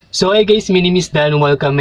So hey guys, my name is Dan. Welcome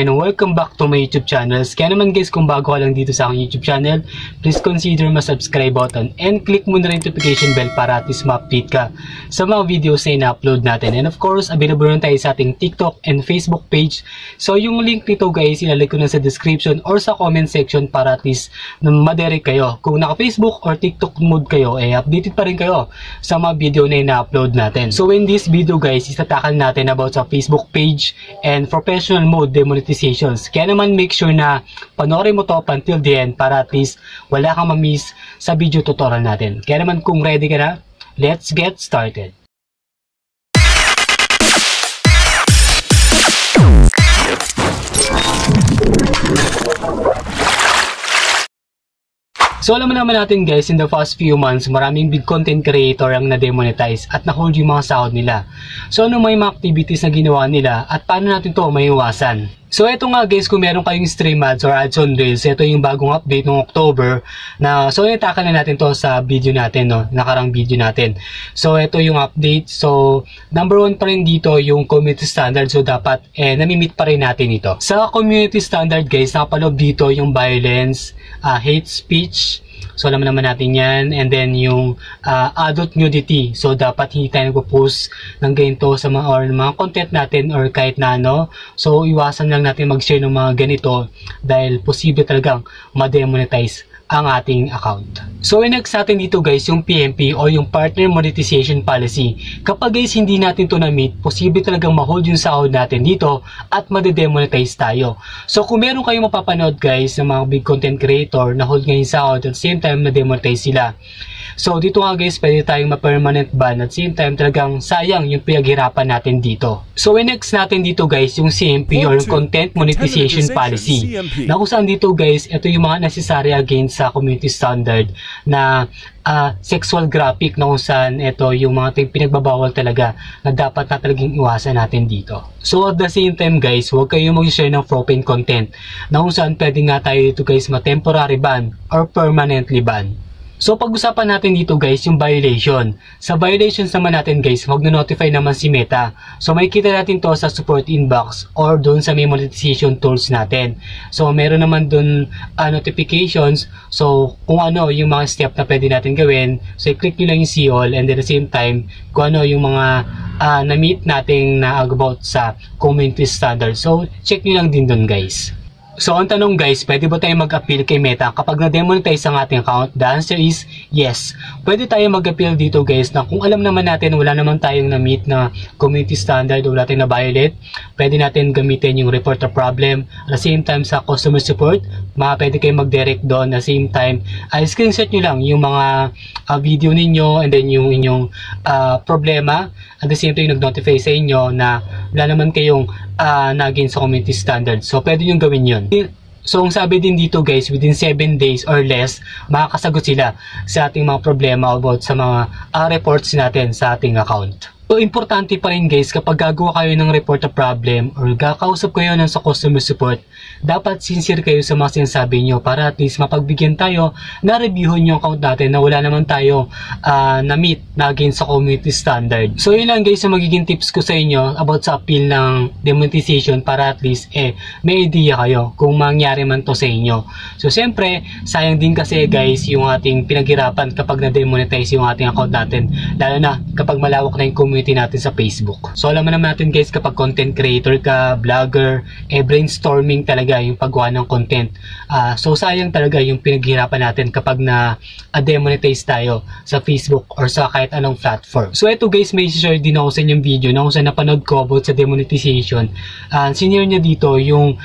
back to my YouTube channel. Kaya naman guys, kung bago ka lang dito sa aking YouTube channel, please consider ma-subscribe button and click mo na rin notification bell para at least ma-update ka sa mga videos na ina-upload natin. And of course, available rin tayo sa ating TikTok and Facebook page. So yung link nito guys, ilalagay ko na sa description or sa comment section para at least madirect kayo. Kung naka-Facebook or TikTok mode kayo, updated pa rin kayo sa mga video na ina-upload natin. So in this video guys, itatakal natin about sa Facebook page and professional mode demonetizations. Kaya naman make sure na panoorin mo to up until the end para at least wala kang ma-miss sa video tutorial natin. Kaya naman kung ready ka na, let's get started. So alam naman natin guys, in the past few months, maraming big content creator ang na-demonetize at na-hold yung mga sahod nila. So ano may mga activities na ginawa nila at paano natin to maiiwasan? So eto nga guys, kung meron kayong stream ads or ads on Reels, ito yung bagong update ng October na so itatakal na natin to sa video natin, no, nakarang video natin. So ito yung update. So number 1 pa rin dito yung community standard, so dapat nami-meet pa rin natin ito. Sa community standard guys, nakapaloob dito yung violence, hate speech. So alam naman natin yan, and then yung adult nudity. So dapat hindi tayo nagpo-post ng ganito sa mga content natin or kahit na ano. So iwasan lang natin mag-share ng mga ganito dahil posible talagang ma-demonetize ang ating account. So next natin dito guys, yung PMP o yung Partner Monetization Policy. Kapag guys hindi natin to na-meet, posible talagang ma-hold yung sahod natin dito at ma-demonetize tayo. So kung meron kayong mapapanood guys ng mga big content creator na hold ngayon sahod at same time na-demonetize sila. So dito nga guys, pwede tayong ma-permanent ban at same time talagang sayang yung pinaghirapan natin dito. So next natin dito guys, yung CMP or yung Content Monetization Policy. Na kung saan dito guys, ito yung mga necessary against sa community standard na sexual graphic, na kung saan ito yung mga pinagbabawal talaga na dapat na talagang iwasan natin dito. So at the same time guys, huwag kayong mag-share ng profane content na kung saan pwede nga tayo dito guys ma-temporary ban or permanently ban. So pag-usapan natin dito guys yung violation. Sa violations naman natin guys, mag-notify naman si Meta. So makikita natin to sa support inbox or doon sa may monetization tools natin. So meron naman doon notifications. So kung ano yung mga step na pwede natin gawin, so i-click nyo lang yung see all, and at the same time kung ano yung mga na-meet natin na about sa community standard. So check nyo lang din doon guys. So ang tanong guys, pwede ba tayo mag-appeal kay Meta kapag na-demonetize ang ating account? The answer is yes. Pwede tayo mag-appeal dito guys na kung alam naman natin wala naman tayong na-meet na community standard o wala tayong na-violate, pwede natin gamitin yung report a problem. At the same time sa customer support, pwede kayo mag-direct doon. At the same time, screenshot nyo lang yung mga video ninyo and then yung inyong problema. At the same time, nag-notify sa inyo na wala naman kayong na-against sa community standard. So pwede nyo gawin yun. So ang sabi din dito guys, within 7 days or less, makakasagot sila sa ating mga problema about sa mga reports natin sa ating account. So importante pa rin guys, kapag gagawa kayo ng report a problem or kakausap kayo ng sa customer support, dapat sincere kayo sa mga sinasabi nyo para at least mapagbigyan tayo na reviewin yung account natin na wala naman tayo na-meet na against sa community standard. So yun lang guys yung magiging tips ko sa inyo about sa appeal ng demonetization para at least may idea kayo kung mangyari man to sa inyo. So siyempre, sayang din kasi guys yung ating pinaghirapan kapag na-demonetize yung ating account natin, lalo na kapag malawak na yung community natin sa Facebook. So alam naman natin guys, kapag content creator ka, vlogger, brainstorming talaga yung paggawa ng content. So sayang talaga yung pinaghirapan natin kapag na-demonetize tayo sa Facebook or sa kahit anong platform. So ito guys, may share din ako sa inyong video na kung saan napanood ko about sa demonetization. Senior niya dito yung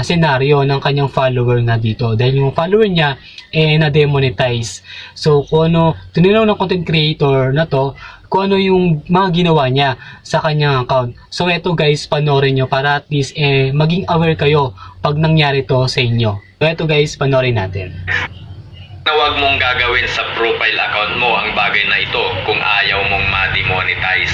scenario ng kanyang follower nga dito. Dahil yung follower niya na-demonetize. So kung ano, tinanong ng content creator na to, kung ano yung mga ginawa niya sa kanyang account. So eto guys, panoorin nyo para at least maging aware kayo pag nangyari to sa inyo. So eto guys, panoorin natin. Na huwag mong gagawin sa profile account mo ang bagay na ito kung ayaw mong ma-demonetize.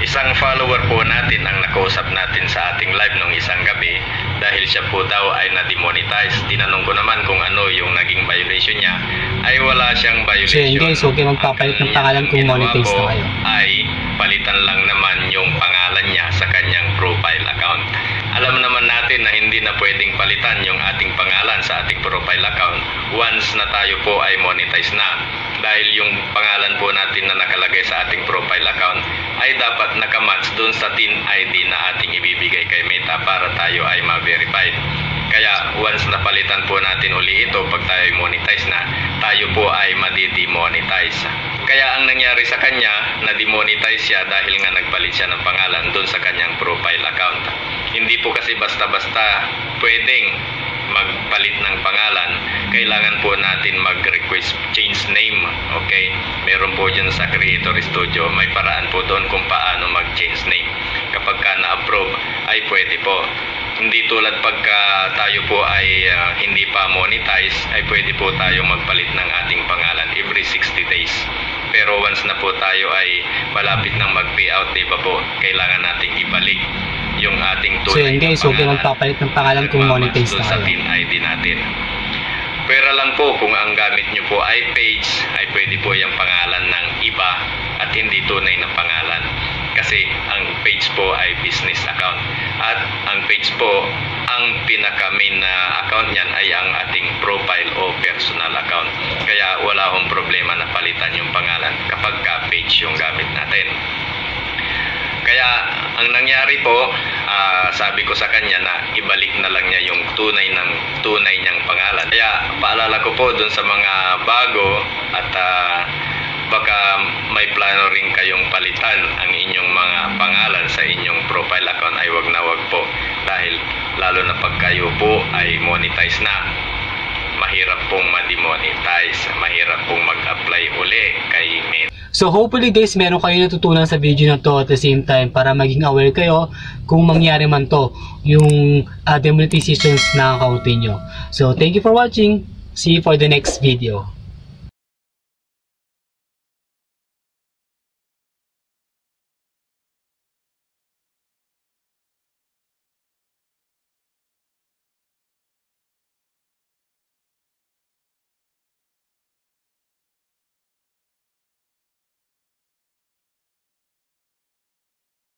Isang follower po natin ang nakausap natin sa ating live nung isang gabi dahil siya po daw ay na-demonetize. Tinanong ko naman kung ano yung naging violation niya, ay wala siyang violation. So yun guys, okay magpapalit ng pangalan kung monetize na kayo. Ay palitan lang naman yung pangalan niya sa kanyang profile profile account. Alam naman natin na hindi na pwedeng palitan yung ating pangalan sa ating profile account once na tayo po ay monetize na. Dahil yung pangalan po natin na nakalagay sa ating profile account ay dapat nakamatch dun sa TIN ID na ating ibibigay kay Meta para tayo ay ma-verified. Kaya once napalitan po natin uli ito pag tayo monetize na, tayo po ay madi-demonetize. Kaya ang nangyari sa kanya, na-demonetize siya dahil nga nagpalit siya ng pangalan dun sa kanyang profile account. Hindi po kasi basta-basta pwedeng magpalit ng pangalan. Kailangan po natin mag-request change name. Okay? Meron po dyan sa Creator Studio. May paraan po doon kung paano mag-change name. Kapag ka na-approve, ay pwede po. Hindi tulad pagka tayo po ay hindi pa monetize, ay pwede po tayo magpalit ng ating pangalan every 60 days. Pero once na po tayo ay malapit ng mag-payout, di ba po, kailangan nating ibalik yung ating tunay so yun guys, na okay magpapalit ng pangalan kung monetize na sa kayo. TIN ID natin. Pwera lang po kung ang gamit nyo po ay page, ay pwede po yung pangalan ng iba at hindi tunay na pangalan. Kasi ang page po ay business account. At ang page po, ang pinaka-main na account niyan ay ang ating profile o personal account. Kaya wala akong problema na palitan yung pangalan kapag ka-page yung gamit natin. Kaya ang nangyari po, sabi ko sa kanya na ibalik na lang niya yung tunay niyang pangalan. Kaya paalala ko po dun sa mga bago at baka may plano rin kayong palitan ang inyong mga pangalan sa inyong profile account, ay wag na wag po. Dahil lalo na pag kayo po ay monetize na, mahirap pong ma-demonetize, mahirap pong mag-apply uli kay Meta. So hopefully guys, meron kayo natutunan sa video na to at the same time para maging aware kayo kung mangyari man to yung demonetizations na account nyo. So thank you for watching. See you for the next video.